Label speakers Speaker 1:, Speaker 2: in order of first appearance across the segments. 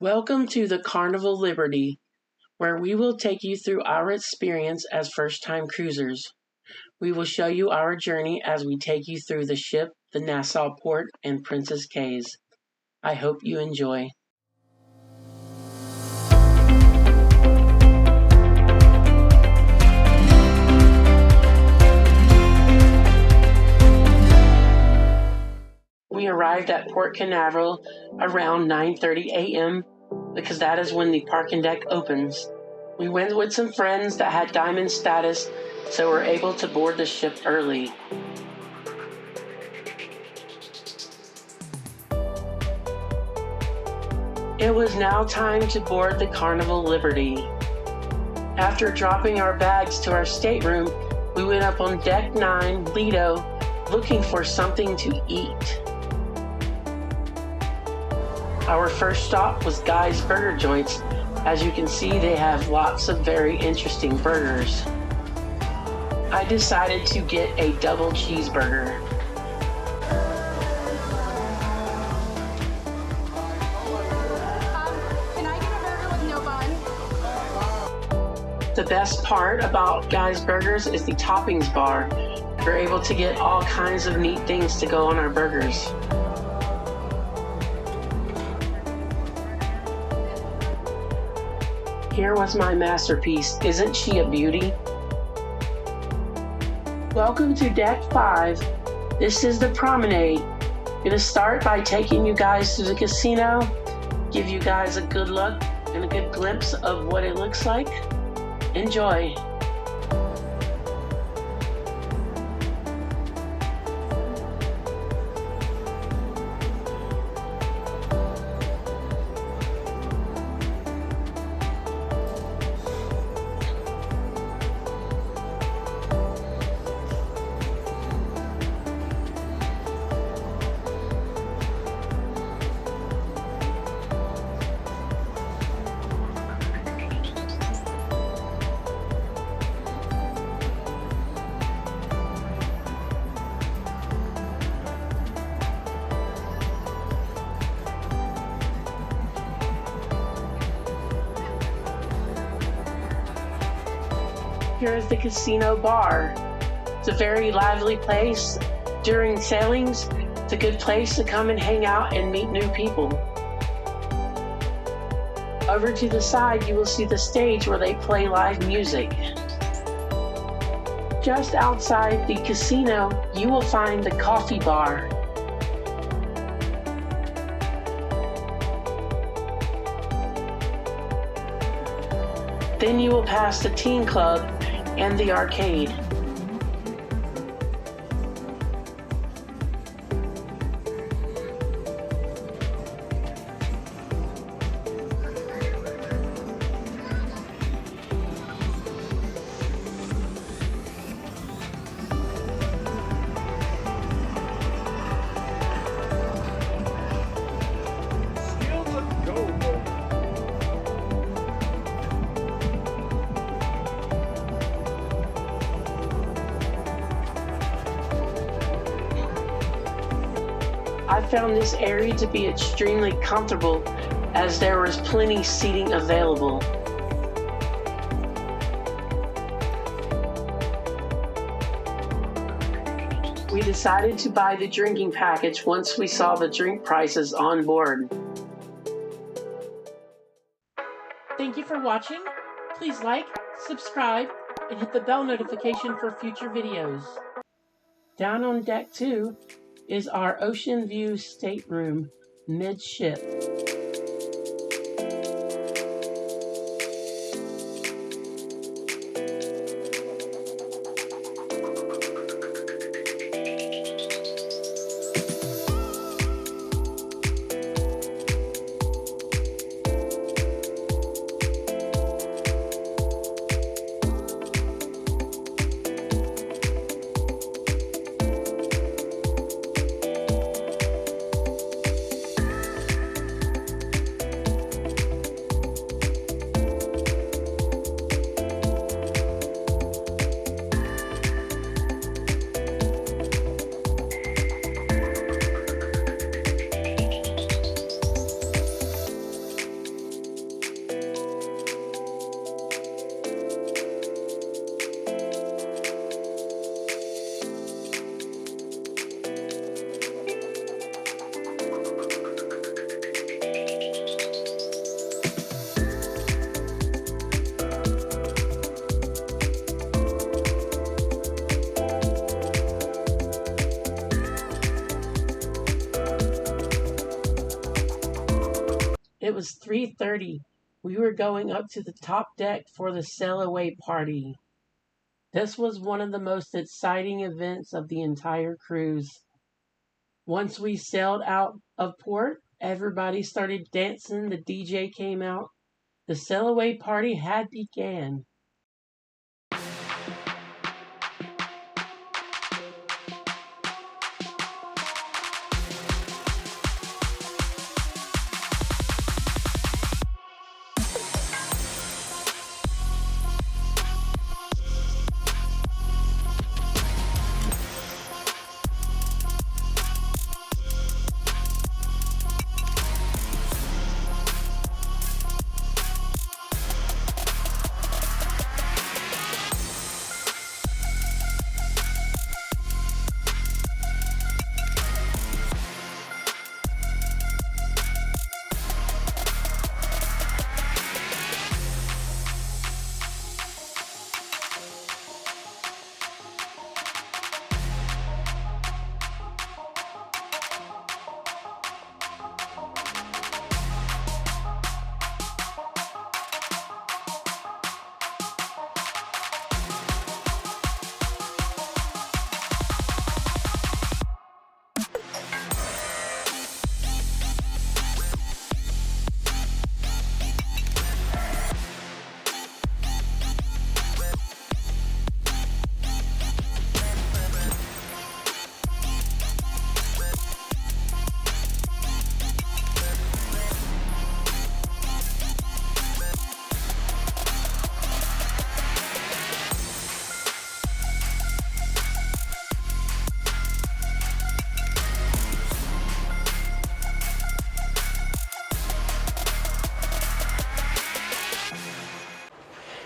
Speaker 1: Welcome to the Carnival Liberty, where we will take you through our experience as first-time cruisers. We will show you our journey as we take you through the ship, the Nassau port, and Princess Cays. I hope you enjoy. We arrived at Port Canaveral around 9:30 a.m. because that is when the parking deck opens. We went with some friends that had diamond status, so we're able to board the ship early. It was now time to board the Carnival Liberty. After dropping our bags to our stateroom, we went up on Deck 9, Lido, looking for something to eat. Our first stop was Guy's Burger Joints. As you can see, they have lots of very interesting burgers. I decided to get a double cheeseburger.
Speaker 2: Can I get a burger with no bun?
Speaker 1: The best part about Guy's Burgers is the toppings bar. We're able to get all kinds of neat things to go on our burgers. Here was my masterpiece. Isn't she a beauty? Welcome to Deck 5. This is the promenade. I'm going to start by taking you guys to the casino, give you guys a good look and a good glimpse of what it looks like. Enjoy. Here is the casino bar. It's a very lively place. During sailings, it's a good place to come and hang out and meet new people. Over to the side, you will see the stage where they play live music. Just outside the casino, you will find the coffee bar. Then you will pass the teen club and the arcade. I found this area to be extremely comfortable as there was plenty seating available. We decided to buy the drinking package once we saw the drink prices on board. Thank you for watching. Please like, subscribe, and hit the bell notification for future videos. Down on Deck 2 is our ocean view stateroom midship. It was 3:30. We were going up to the top deck for the sail-away party. This was one of the most exciting events of the entire cruise. Once we sailed out of port, everybody started dancing, the DJ came out. The sail-away party had began.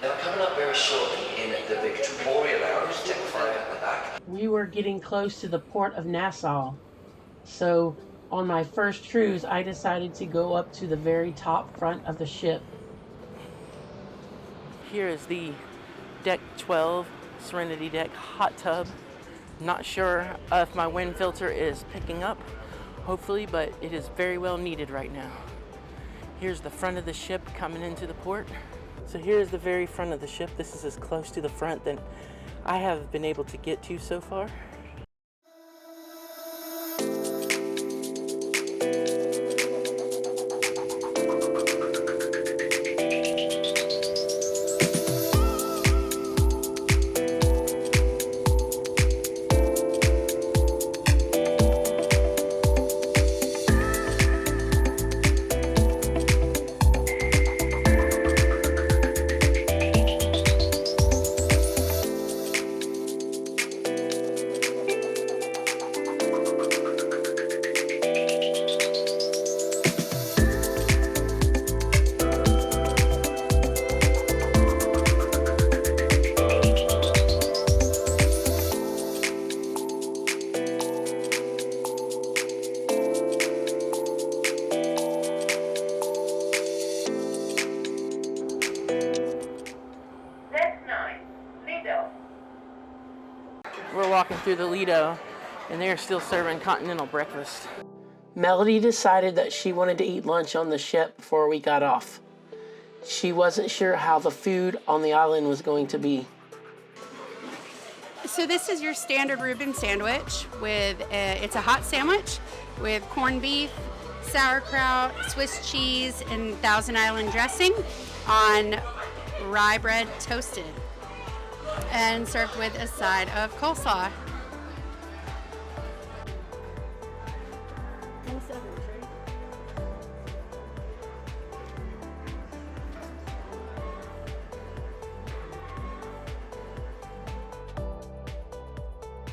Speaker 3: Now coming up very shortly in the Victoria Lounge, deck 5 at the back.
Speaker 1: We were getting close to the port of Nassau. So on my first cruise, I decided to go up to the very top front of the ship. Here is the deck 12 Serenity deck hot tub. Not sure if my wind filter is picking up, hopefully, but it is very well needed right now. Here's the front of the ship coming into the port. So here's the very front of the ship. This is as close to the front that I have been able to get to so far. We're walking through the Lido, and they're still serving continental breakfast. Melody decided that she wanted to eat lunch on the ship before we got off. She wasn't sure how the food on the island was going to be.
Speaker 2: So this is your standard Reuben sandwich with, it's a hot sandwich with corned beef, sauerkraut, Swiss cheese, and Thousand Island dressing on rye bread toasted, and served with a side of coleslaw.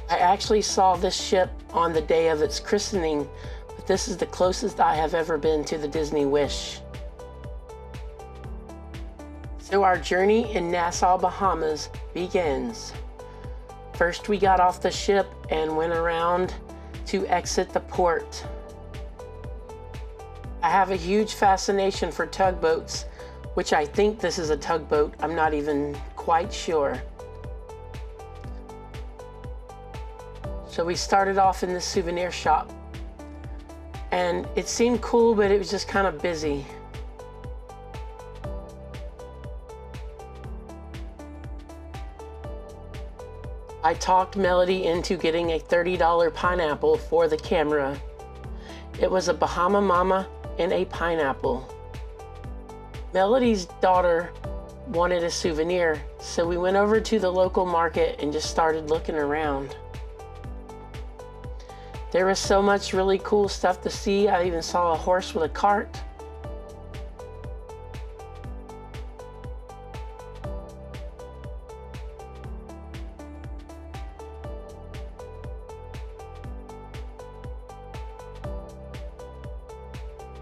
Speaker 1: I actually saw this ship on the day of its christening, but this is the closest I have ever been to the Disney Wish. So our journey in Nassau, Bahamas begins. First we got off the ship and went around to exit the port. I have a huge fascination for tugboats, which I think this is a tugboat. I'm not even quite sure. So we started off in this souvenir shop, and it seemed cool, but it was just kind of busy. I talked Melody into getting a $30 pineapple for the camera. It was a Bahama Mama and a pineapple. Melody's daughter wanted a souvenir, so we went over to the local market and just started looking around. There was so much really cool stuff to see. I even saw a horse with a cart.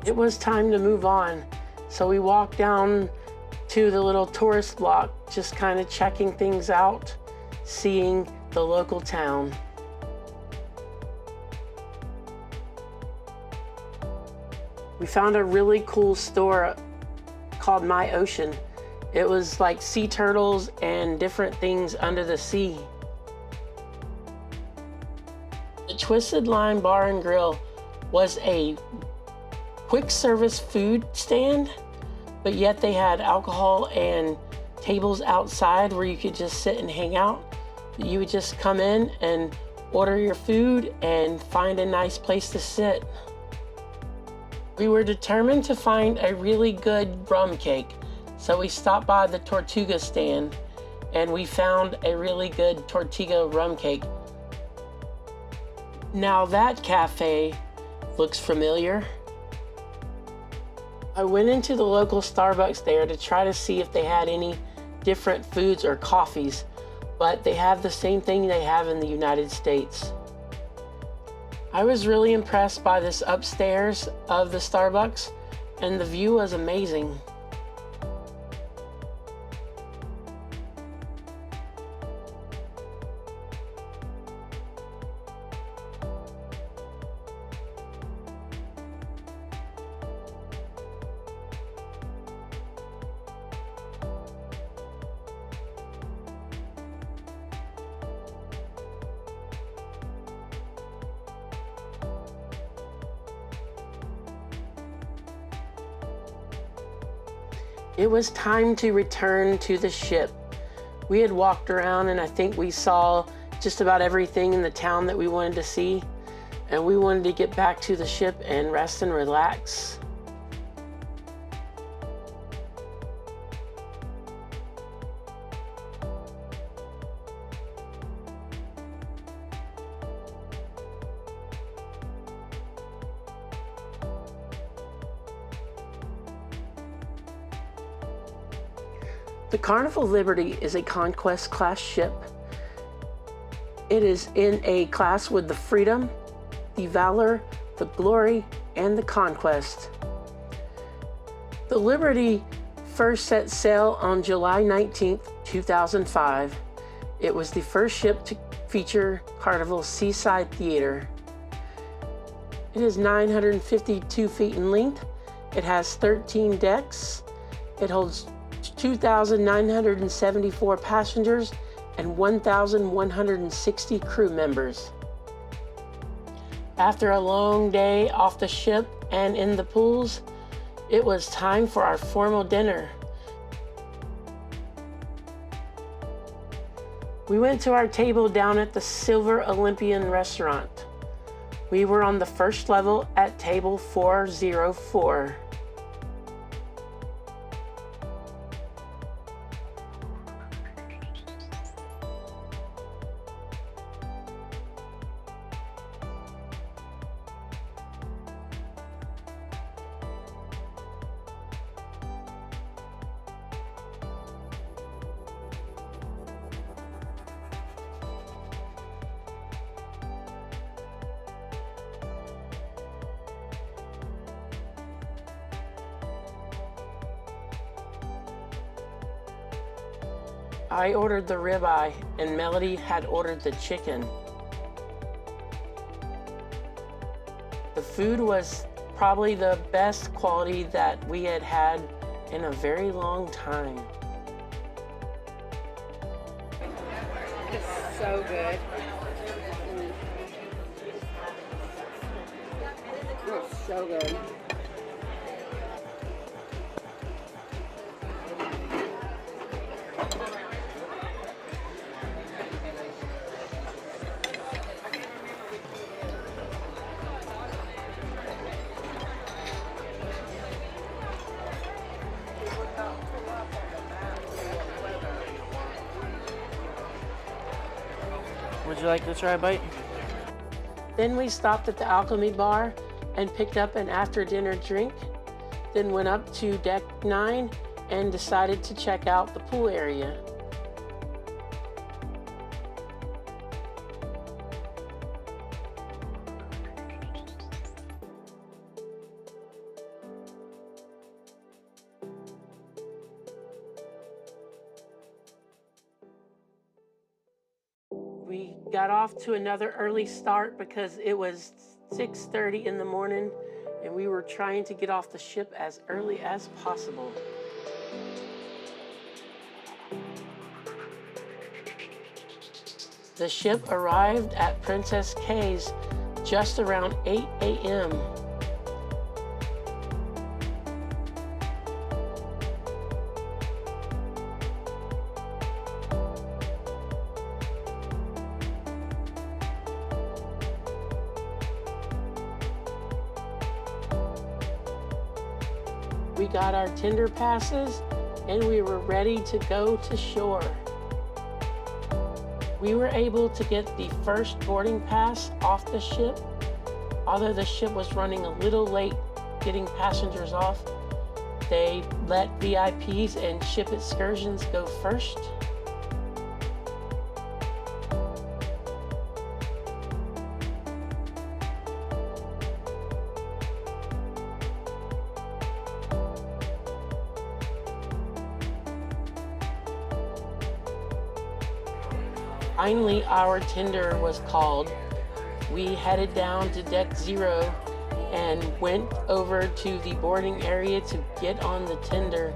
Speaker 1: It was time to move on, so we walked down to the little tourist block, just kind of checking things out, seeing the local town. We found a really cool store called My Ocean. It was like sea turtles and different things under the sea. The Twisted Lime Bar and Grill was a quick service food stand, but yet they had alcohol and tables outside where you could just sit and hang out. You would just come in and order your food and find a nice place to sit. We were determined to find a really good rum cake, so we stopped by the Tortuga stand and we found a really good Tortuga rum cake. Now that cafe looks familiar. I went into the local Starbucks there to try to see if they had any different foods or coffees, but they have the same thing they have in the United States. I was really impressed by this upstairs of the Starbucks, and the view was amazing. It was time to return to the ship. We had walked around and I think we saw just about everything in the town that we wanted to see, and we wanted to get back to the ship and rest and relax. The Carnival Liberty is a Conquest class ship. It is in a class with the Freedom, the Valor, the Glory, and the Conquest. The Liberty first set sail on July 19th, 2005. It was the first ship to feature Carnival's Seaside Theater. It is 952 feet in length. It has 13 decks. It holds 2,974 passengers and 1,160 crew members. After a long day off the ship and in the pools, it was time for our formal dinner. We went to our table down at the Silver Olympian restaurant. We were on the first level at table 404. I ordered the ribeye and Melody had ordered the chicken. The food was probably the best quality that we had had in a very long time.
Speaker 2: It's so good. It's so good.
Speaker 1: Would you like to try a bite? Then we stopped at the Alchemy Bar and picked up an after-dinner drink, then went up to Deck 9 and decided to check out the pool area. We got off to another early start because it was 6:30 in the morning and we were trying to get off the ship as early as possible. The ship arrived at Princess Cays just around 8 a.m. We got our tender passes and we were ready to go to shore. We were able to get the first boarding pass off the ship. Although the ship was running a little late getting passengers off, they let VIPs and ship excursions go first. Finally, our tender was called. We headed down to Deck 0 and went over to the boarding area to get on the tender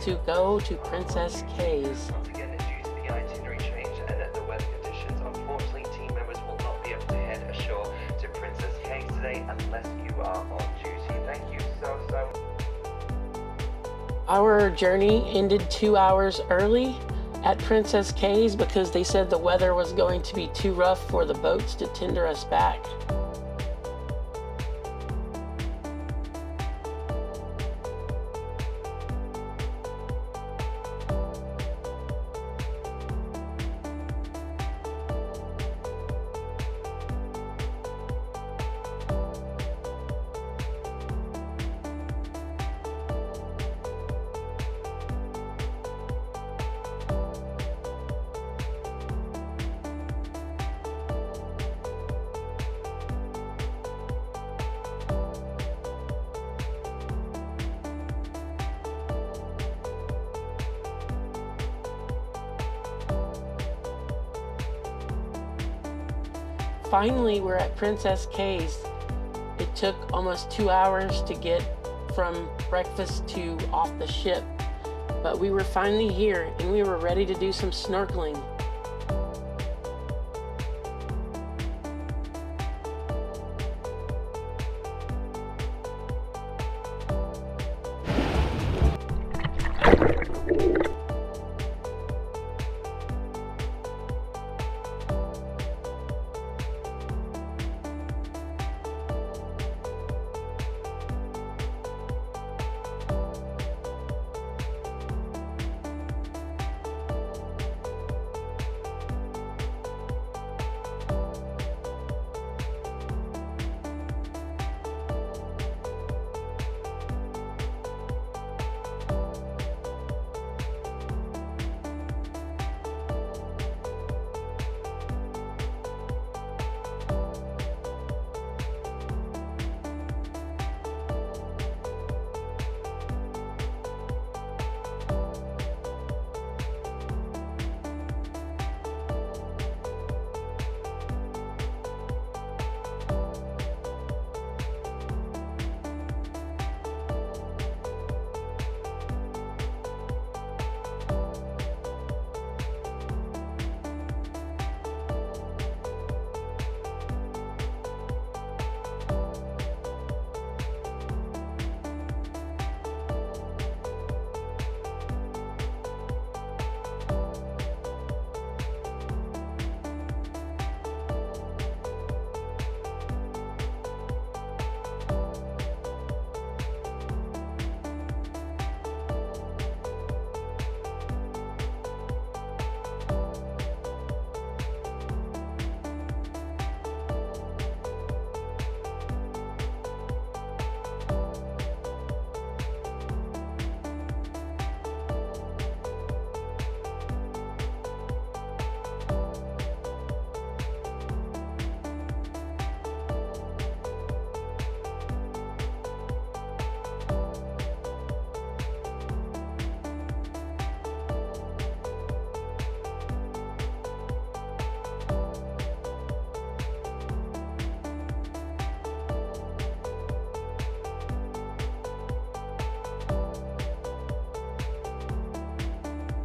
Speaker 1: to go to Princess Cays.
Speaker 3: Once again, due to the itinerary change and the weather conditions, unfortunately, team members will not be able to head ashore to Princess Cays today unless you are on duty. Thank you so.
Speaker 1: Our journey ended 2 hours early at Princess Cays because they said the weather was going to be too rough for the boats to tender us back. Finally, we're at Princess Cays. It took almost 2 hours to get from breakfast to off the ship, but we were finally here and we were ready to do some snorkeling.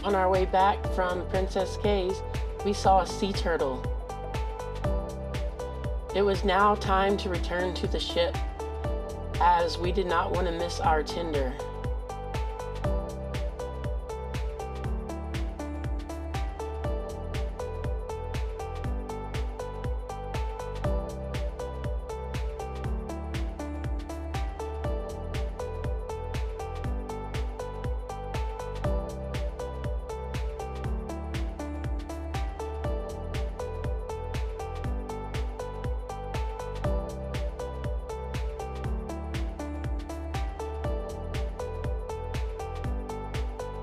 Speaker 1: On our way back from Princess Cays, we saw a sea turtle. It was now time to return to the ship, as we did not want to miss our tender.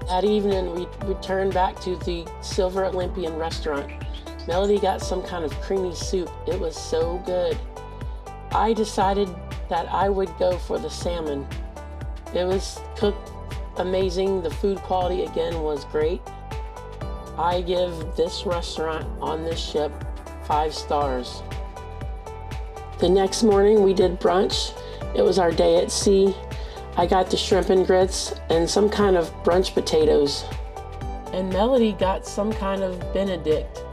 Speaker 1: That evening, we returned back to the Silver Olympian restaurant. Melody got some kind of creamy soup. It was so good. I decided that I would go for the salmon. It was cooked amazing. The food quality again was great. I give this restaurant on this ship 5 stars. The next morning we did brunch. It was our day at sea. I got the shrimp and grits and some kind of brunch potatoes. And Melody got some kind of Benedict.